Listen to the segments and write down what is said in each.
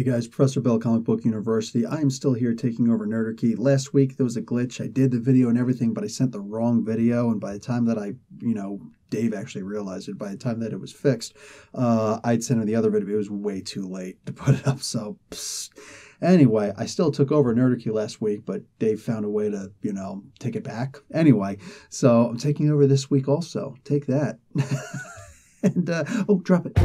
Guys, Professor Bell, Comic Book University. I am still here taking over Nerdarchy. Last week there was a glitch. I did the video and everything, but I sent the wrong video, and by the time that Dave actually realized it, by the time that it was fixed, I'd sent him the other video. It was way too late to put it up, so anyway, I still took over Nerdarchy last week, but Dave found a way to, take it back. Anyway, so I'm taking over this week also. Take that. And, drop it.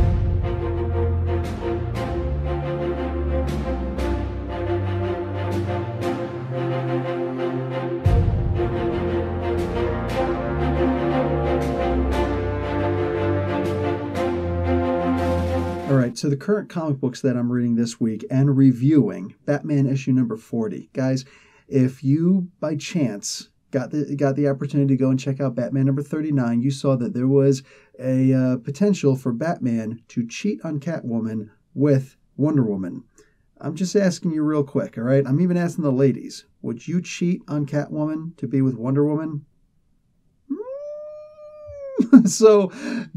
All right, so the current comic books that I'm reading this week and reviewing, Batman issue number 40. Guys, if you, by chance, got the opportunity to go and check out Batman number 39, you saw that there was a potential for Batman to cheat on Catwoman with Wonder Woman. I'm just asking you real quick, all right? I'm even asking the ladies. Would you cheat on Catwoman to be with Wonder Woman? So,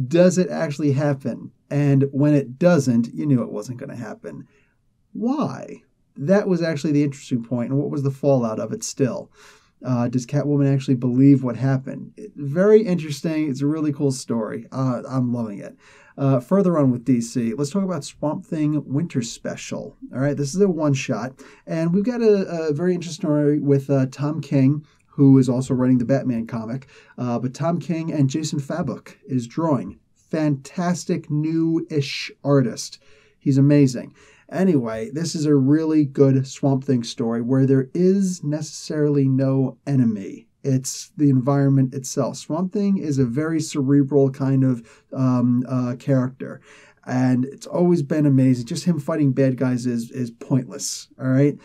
does it actually happen? And when it doesn't, you knew it wasn't going to happen. Why? That was actually the interesting point, and what was the fallout of it still? Does Catwoman actually believe what happened? Very interesting. It's a really cool story. I'm loving it. Further on with DC, let's talk about Swamp Thing Winter Special. All right, this is a one-shot, and we've got a very interesting story with Tom King, who is also writing the Batman comic. But Tom King and Jason Fabok is drawing. Fantastic new-ish artist. He's amazing. Anyway, this is a really good Swamp Thing story where there is necessarily no enemy. It's the environment itself. Swamp Thing is a very cerebral kind of character. And it's always been amazing. Just him fighting bad guys is pointless, all right?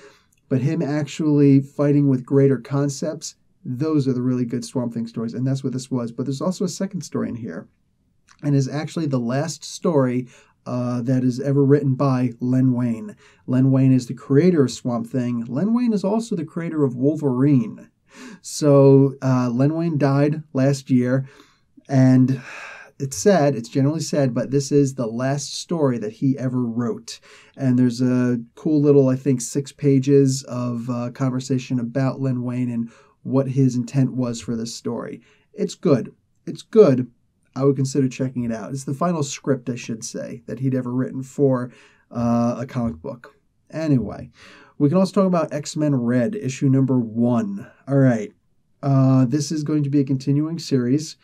But him actually fighting with greater concepts, those are the really good Swamp Thing stories, and that's what this was. But there's also a second story in here, and is actually the last story that is ever written by Len Wein. Len Wein is the creator of Swamp Thing. Len Wein is also the creator of Wolverine. So Len Wein died last year, and it's sad, it's generally sad, but this is the last story that he ever wrote. And there's a cool little, I think, 6 pages of conversation about Len Wein and what his intent was for this story. It's good. It's good. I would consider checking it out. It's the final script, I should say, that he'd ever written for a comic book. Anyway, we can also talk about X-Men Red, issue number 1. All right. This is going to be a continuing series.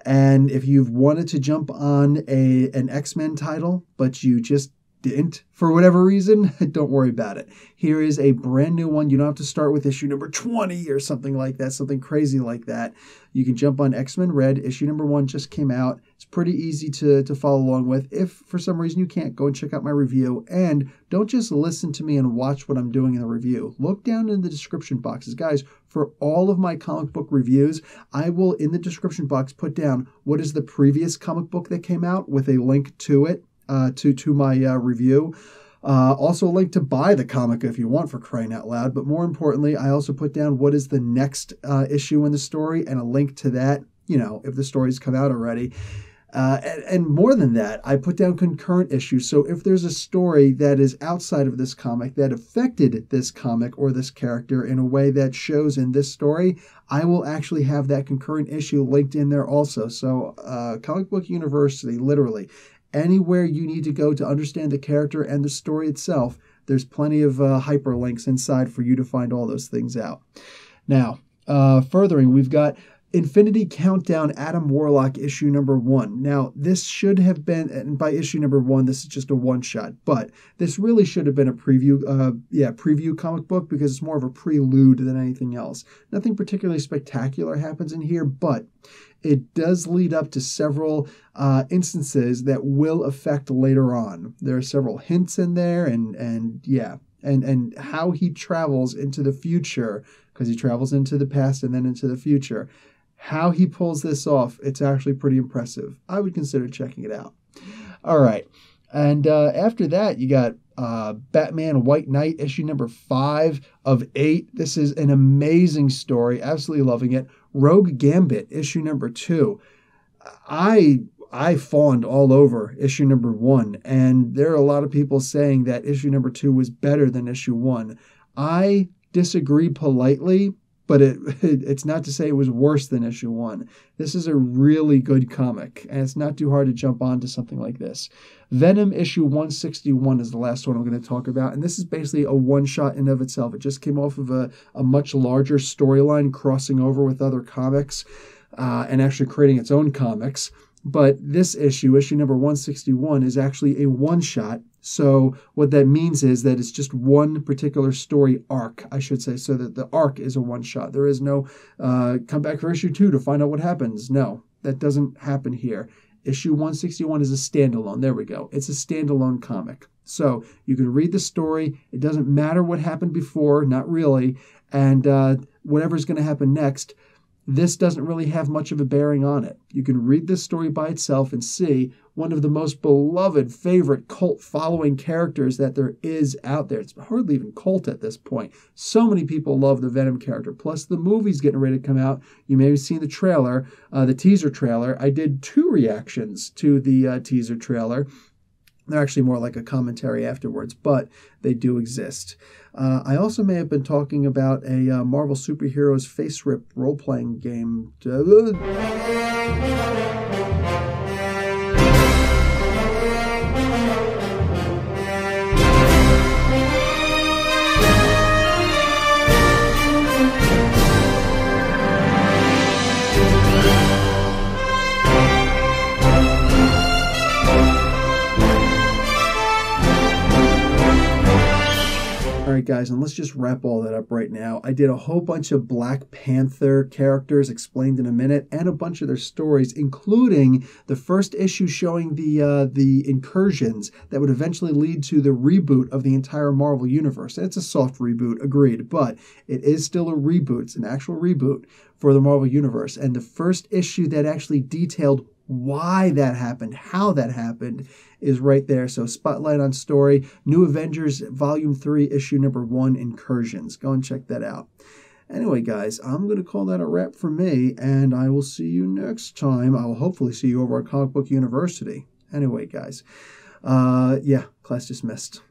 And if you've wanted to jump on an X-Men title, but you just didn't for whatever reason, don't worry about it. Here is a brand new one. You don't have to start with issue number 20 or something like that, something crazy like that. You can jump on X-Men Red. Issue number 1 just came out. It's pretty easy to follow along with. If for some reason you can't, go and check out my review. And don't just listen to me and watch what I'm doing in the review. Look down in the description boxes. Guys, for all of my comic book reviews, I will, in the description box, put down what is the previous comic book that came out with a link to it. To my review. Also a link to buy the comic if you want, for crying out loud. But more importantly, I also put down what is the next issue in the story and a link to that, if the story's come out already. And more than that, I put down concurrent issues. So if there's a story that is outside of this comic that affected this comic or this character in a way that shows in this story, I will actually have that concurrent issue linked in there also. So Comic Book University, literally, anywhere you need to go to understand the character and the story itself, there's plenty of hyperlinks inside for you to find all those things out. Now, furthering, we've got Infinity Countdown Adam Warlock issue number 1. Now, this should have been, and by issue number 1, this is just a one-shot, but this really should have been a preview comic book because it's more of a prelude than anything else. Nothing particularly spectacular happens in here, but it does lead up to several instances that will affect later on. There are several hints in there, and how he travels into the future, because he travels into the past and then into the future. How he pulls this off, it's actually pretty impressive. I would consider checking it out. All right. And after that, you got Batman White Knight, issue number 5 of 8. This is an amazing story. Absolutely loving it. Rogue Gambit, issue number 2. I I fawned all over issue number 1, and there are a lot of people saying that issue number 2 was better than issue 1. I disagree politely, but it's not to say it was worse than issue 1. This is a really good comic, and it's not too hard to jump onto something like this. Venom issue 161 is the last one I'm going to talk about, and this is basically a one-shot in of itself. It just came off of a much larger storyline crossing over with other comics and actually creating its own comics. But this issue number 161, is actually a one-shot. So what that means is that it's just one particular story arc, I should say, so that the arc is a one-shot. There is no come back for issue 2 to find out what happens. No, that doesn't happen here. Issue 161 is a standalone. There we go. It's a standalone comic. So you can read the story. It doesn't matter what happened before, not really. And whatever's going to happen next, this doesn't really have much of a bearing on it. You can read this story by itself and see one of the most beloved, favorite cult following characters that there is out there. It's hardly even cult at this point. So many people love the Venom character. Plus, the movie's getting ready to come out. You may have seen the trailer, the teaser trailer. I did 2 reactions to the teaser trailer. They're actually more like a commentary afterwards, but they do exist. I also may have been talking about a Marvel Superheroes FASERIP role-playing game. Alright guys, and let's just wrap all that up right now. I did a whole bunch of Black Panther characters explained in a minute, and a bunch of their stories, including the first issue showing the incursions that would eventually lead to the reboot of the entire Marvel Universe. And it's a soft reboot, agreed, but it is still a reboot. It's an actual reboot for the Marvel Universe. And the first issue that actually detailed why that happened, how that happened, is right there. So spotlight on story, New Avengers Volume 3, issue number 1, Incursions. Go and check that out. Anyway, guys, I'm going to call that a wrap for me, and I will see you next time. I will hopefully see you over at Comic Book University. Anyway, guys, yeah, class dismissed.